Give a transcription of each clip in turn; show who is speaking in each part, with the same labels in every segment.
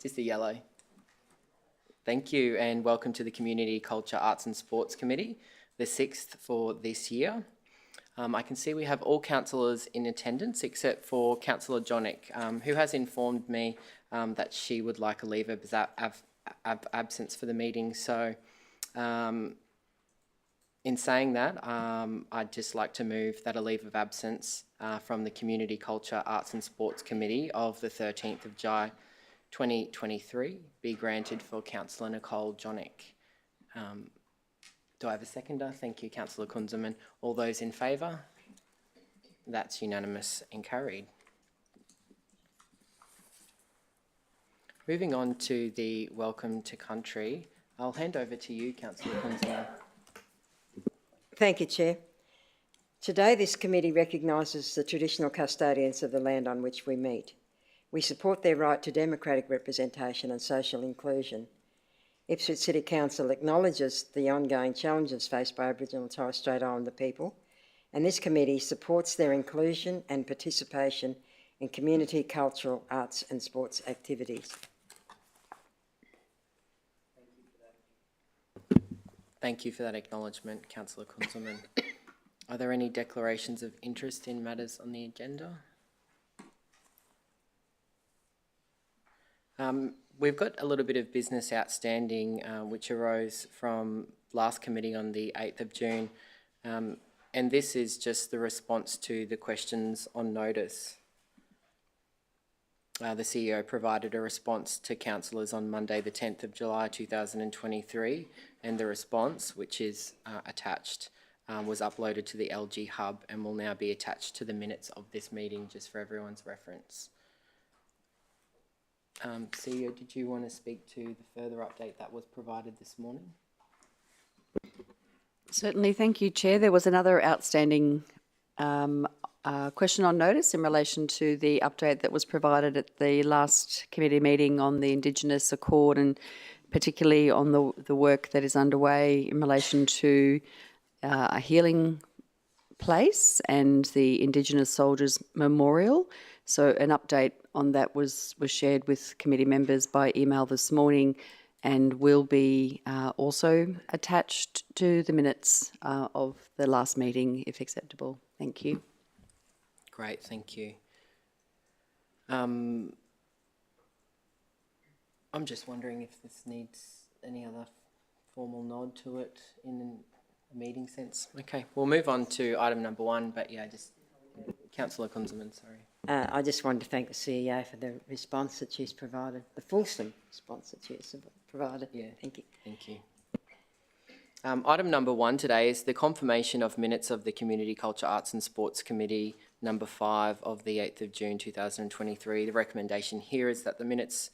Speaker 1: Just the yellow. Thank you, and welcome to the Community Culture, Arts and Sports Committee, the 6th for this year. I can see we have all councillors in attendance except for Councillor Jonick, who has informed me that she would like a leave of absence for the meeting. So in saying that, I'd just like to move that a leave of absence from the Community Culture, Arts and Sports Committee of the 13th of July 2023 be granted for Councillor Nicole Jonick. Do I have a seconder? Thank you, Councillor Kunzelman. All those in favour? That's unanimous and carried. Moving on to the Welcome to Country, I'll hand over to you, Councillor Kunzelman.
Speaker 2: Thank you, Chair. Today, this committee recognises the traditional custodians of the land on which we meet. We support their right to democratic representation and social inclusion. Ipswich City Council acknowledges the ongoing challenges faced by Aboriginal and Torres Strait Islander people, and this committee supports their inclusion and participation in community, cultural, arts and sports activities.
Speaker 1: Thank you for that acknowledgement, Councillor Kunzelman. Are there any declarations of interest in matters on the agenda? We've got a little bit of business outstanding which arose from last committee on the 8th of June, and this is just the response to the questions on notice. The CEO provided a response to councillors on Monday the 10th of July 2023, and the response, which is attached, was uploaded to the LG Hub and will now be attached to the minutes of this meeting just for everyone's reference. CEO, did you want to speak to the further update that was provided this morning?
Speaker 3: Certainly, thank you, Chair. There was another outstanding question on notice in relation to the update that was provided at the last committee meeting on the Indigenous Accord, and particularly on the work that is underway in relation to a healing place and the Indigenous Soldiers Memorial. So an update on that was shared with committee members by email this morning and will be also attached to the minutes of the last meeting, if acceptable. Thank you.
Speaker 1: Great, thank you. I'm just wondering if this needs any other formal nod to it in a meeting sense. Okay, we'll move on to item number 1, but yeah, just Councillor Kunzelman, sorry.
Speaker 2: I just wanted to thank the CEO for the response that she's provided, the fulsome response that she's provided.
Speaker 1: Yeah,
Speaker 2: thank you.
Speaker 1: Thank you. Item number 1 today is the confirmation of minutes of the Community Culture, Arts and Sports Committee number 5 of the 8th of June 2023. The recommendation here is that the minutes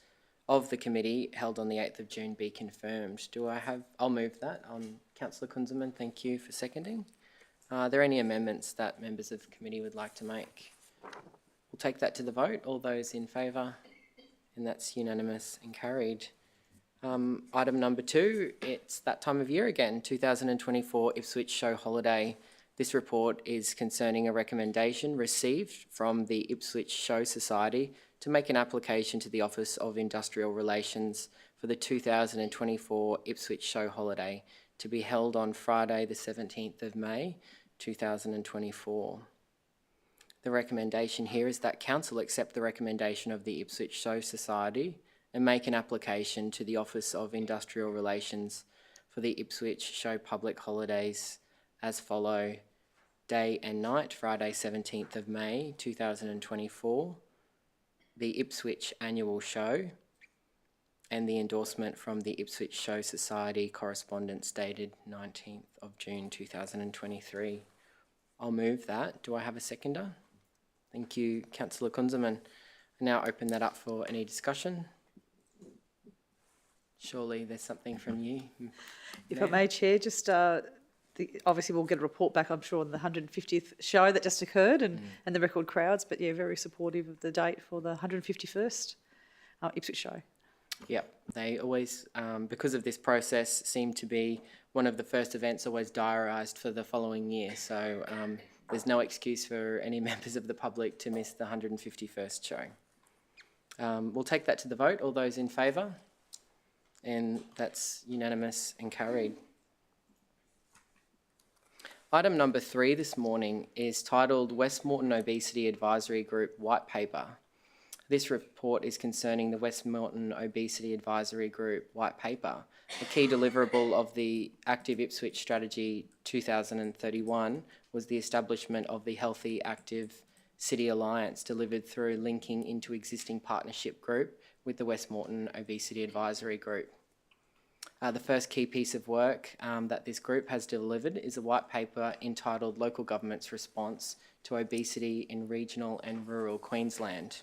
Speaker 1: of the committee held on the 8th of June be confirmed. I'll move that. Councillor Kunzelman, thank you for seconding. Are there any amendments that members of the committee would like to make? We'll take that to the vote. All those in favour? And that's unanimous and carried. Item number 2, it's that time of year again, 2024 Ipswich Show Holiday. This report is concerning a recommendation received from the Ipswich Show Society to make an application to the Office of Industrial Relations for the 2024 Ipswich Show Holiday to be held on Friday the 17th of May 2024. The recommendation here is that Council accept the recommendation of the Ipswich Show Society and make an application to the Office of Industrial Relations for the Ipswich Show public holidays as follow: day and night, Friday 17th of May 2024, the Ipswich Annual Show, and the endorsement from the Ipswich Show Society correspondence dated 19th of June 2023. I'll move that. Do I have a seconder? Thank you, Councillor Kunzelman. I now open that up for any discussion. Surely there's something from you.
Speaker 4: If I may, Chair, just obviously we'll get a report back, I'm sure, on the 150th show that just occurred and the record crowds, but yeah, very supportive of the date for the 151st Ipswich show.
Speaker 1: Yep, they always, because of this process, seem to be one of the first events always diarised for the following year. So there's no excuse for any members of the public to miss the 151st show. We'll take that to the vote. All those in favour? And that's unanimous and carried. Item number 3 this morning is titled Westmoreton Obesity Advisory Group White Paper. This report is concerning the Westmoreton Obesity Advisory Group White Paper, a key deliverable of the Active Ipswich Strategy 2031 was the establishment of the Healthy Active City Alliance, delivered through linking into existing partnership group with the Westmoreton Obesity Advisory Group. The first key piece of work that this group has delivered is a white paper entitled Local Government's Response to Obesity in Regional and Rural Queensland.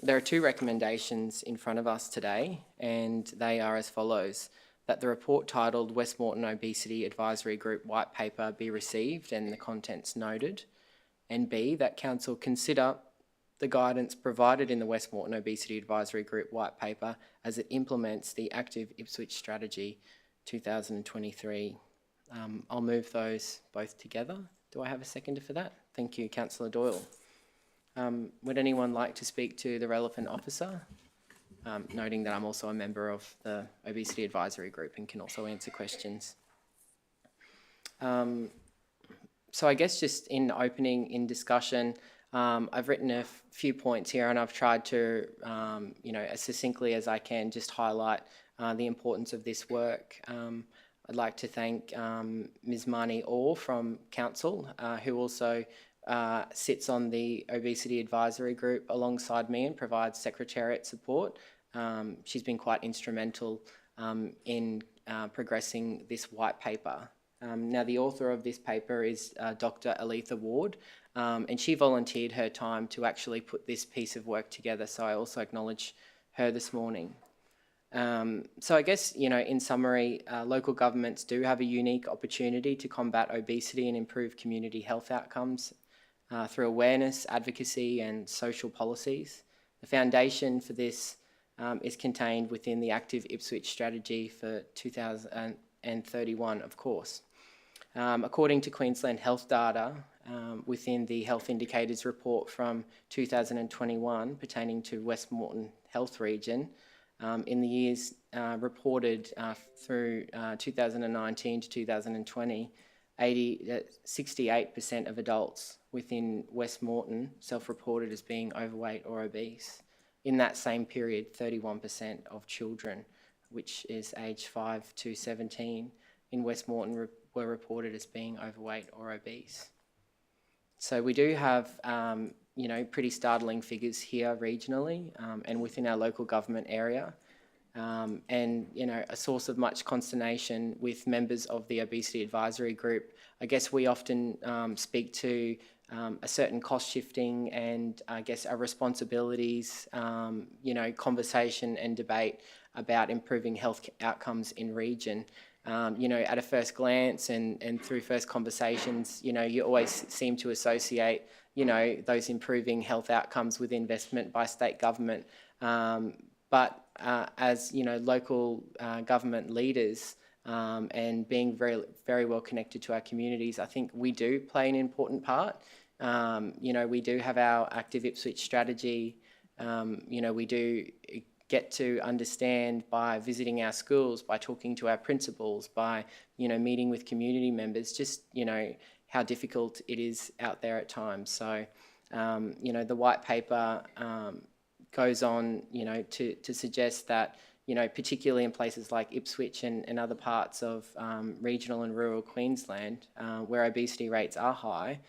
Speaker 1: There are 2 recommendations in front of us today, and they are as follows: that the report titled Westmoreton Obesity Advisory Group White Paper be received and the contents noted, and B, that Council consider the guidance provided in the Westmoreton Obesity Advisory Group White Paper as it implements the Active Ipswich Strategy 2023. I'll move those both together. Do I have a seconder for that? Thank you, Councillor Doyle. Would anyone like to speak to the relevant officer? Noting that I'm also a member of the Obesity Advisory Group and can also answer questions. So I guess just in opening, in discussion, I've written a few points here, and I've tried to, as succinctly as I can, just highlight the importance of this work. I'd like to thank Ms. Marnie Orr from Council, who also sits on the Obesity Advisory Group alongside me and provides secretariat support. She's been quite instrumental in progressing this white paper. Now, the author of this paper is Dr. Aletha Ward, and she volunteered her time to actually put this piece of work together, so I also acknowledge her this morning. So I guess, in summary, local governments do have a unique opportunity to combat obesity and improve community health outcomes through awareness, advocacy and social policies. The foundation for this is contained within the Active Ipswich Strategy for 2031, of course. According to Queensland Health data, within the Health Indicators report from 2021 pertaining to Westmoreton Health Region, in the years reported through 2019 to 2020, 68% of adults within Westmoreton self-reported as being overweight or obese. In that same period, 31% of children, which is aged 5 to 17, in Westmoreton were reported as being overweight or obese. So we do have, pretty startling figures here regionally and within our local government area. And, a source of much consternation with members of the Obesity Advisory Group. I guess we often speak to a certain cost shifting and I guess our responsibilities, conversation and debate about improving health outcomes in region. At a first glance and through first conversations, you always seem to associate, those improving health outcomes with investment by state government. But as, local government leaders and being very, very well connected to our communities, I think we do play an important part. We do have our Active Ipswich strategy. We do get to understand by visiting our schools, by talking to our principals, by, meeting with community members, just, how difficult it is out there at times. So, the white paper goes on, to suggest that, particularly in places like Ipswich and other parts of regional and rural Queensland, where obesity rates are high,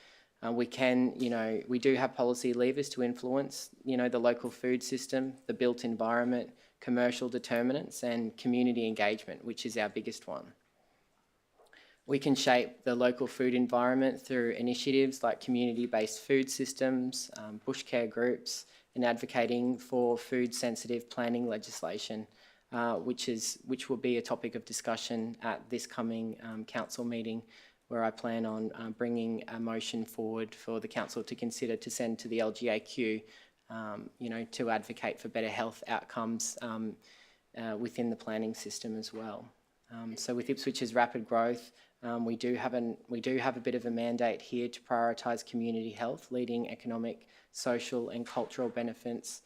Speaker 1: we do have policy levers to influence, the local food system, the built environment, commercial determinants and community engagement, which is our biggest one. We can shape the local food environment through initiatives like community-based food systems, bush care groups, and advocating for food-sensitive planning legislation, which will be a topic of discussion at this coming council meeting, where I plan on bringing a motion forward for the council to consider to send to the LGAQ, to advocate for better health outcomes within the planning system as well. So with Ipswich's rapid growth, we do have a bit of a mandate here to prioritise community health, leading economic, social and cultural benefits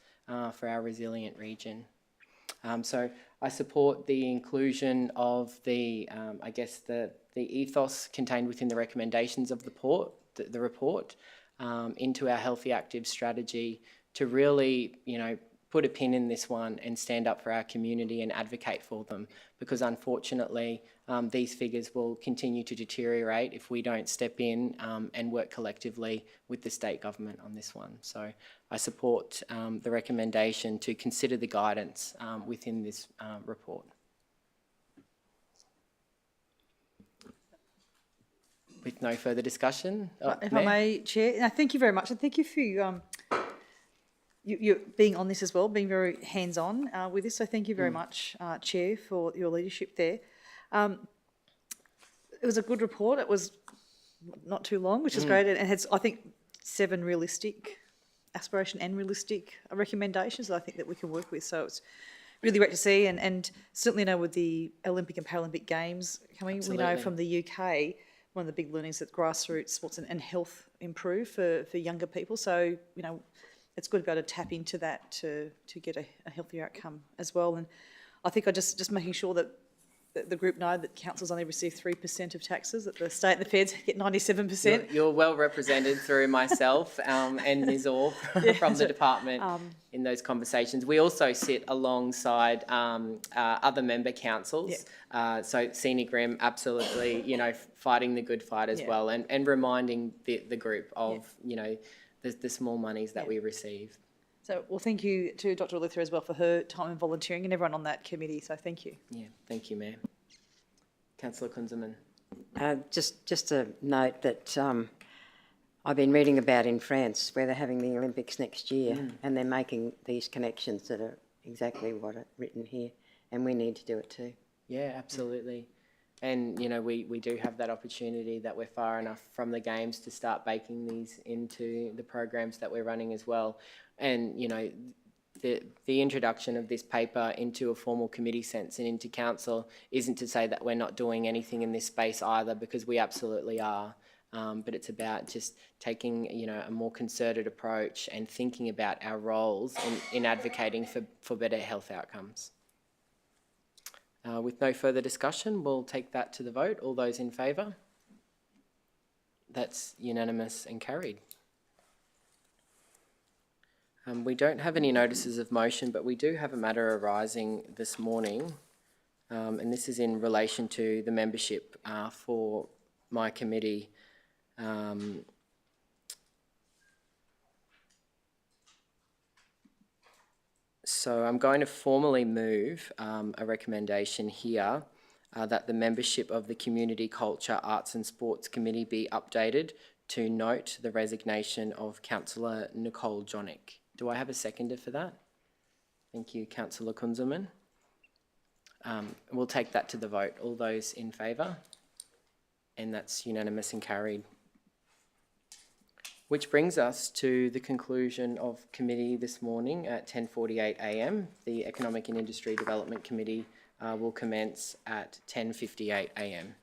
Speaker 1: for our resilient region. So I support the inclusion of the ethos contained within the recommendations of the report into our Healthy Active strategy to really, put a pin in this one and stand up for our community and advocate for them, because unfortunately these figures will continue to deteriorate if we don't step in and work collectively with the state government on this one. So I support the recommendation to consider the guidance within this report. With no further discussion.
Speaker 4: If
Speaker 1: Mayor?
Speaker 4: I may, Chair, thank you very much, and thank you for you being on this as well, being very hands-on with this. So thank you very much, Chair, for your leadership there. It was a good report. It was not too long, which is great, and it has, I think, 7 realistic aspiration and realistic recommendations that I think that we can work with. So it's really great to see, and certainly know with the Olympic and Paralympic Games coming,
Speaker 1: Absolutely.
Speaker 4: we know from the UK, one of the big learnings that grassroots sports and health improve for younger people. So, it's good to be able to tap into that to get a healthier outcome as well. And I think I just making sure that the group know that councils only receive 3% of taxes, that the state and the feds get 97%.
Speaker 1: You're well represented through myself and Ms. Orr from the department in those conversations. We also sit alongside other member councils. So Senior Grim, absolutely, fighting the good fight as well, and reminding the group of, the small monies that we receive.
Speaker 4: So, well, thank you to Dr. Luther as well for her time and volunteering, and everyone on that committee. So thank you.
Speaker 1: Yeah, thank you, Mayor. Councillor Kunzelman.
Speaker 2: Just a note that I've been reading about in France, where they're having the Olympics next year, and they're making these connections that are exactly what are written here, and we need to do it too.
Speaker 1: Yeah, absolutely. And, we do have that opportunity that we're far enough from the games to start baking these into the programs that we're running as well. And, the introduction of this paper into a formal committee sense and into council isn't to say that we're not doing anything in this space either, because we absolutely are. But it's about just taking, a more concerted approach and thinking about our roles in advocating for better health outcomes. With no further discussion, we'll take that to the vote. All those in favour? That's unanimous and carried. We don't have any notices of motion, but we do have a matter arising this morning, and this is in relation to the membership for my committee. So I'm going to formally move a recommendation here that the membership of the Community Culture, Arts and Sports Committee be updated to note the resignation of Councillor Nicole Jonick. Do I have a seconder for that? Thank you, Councillor Kunzelman. We'll take that to the vote. All those in favour? And that's unanimous and carried. Which brings us to the conclusion of committee this morning at 10:48 a.m. The Economic and Industry Development Committee will commence at 10:58 a.m.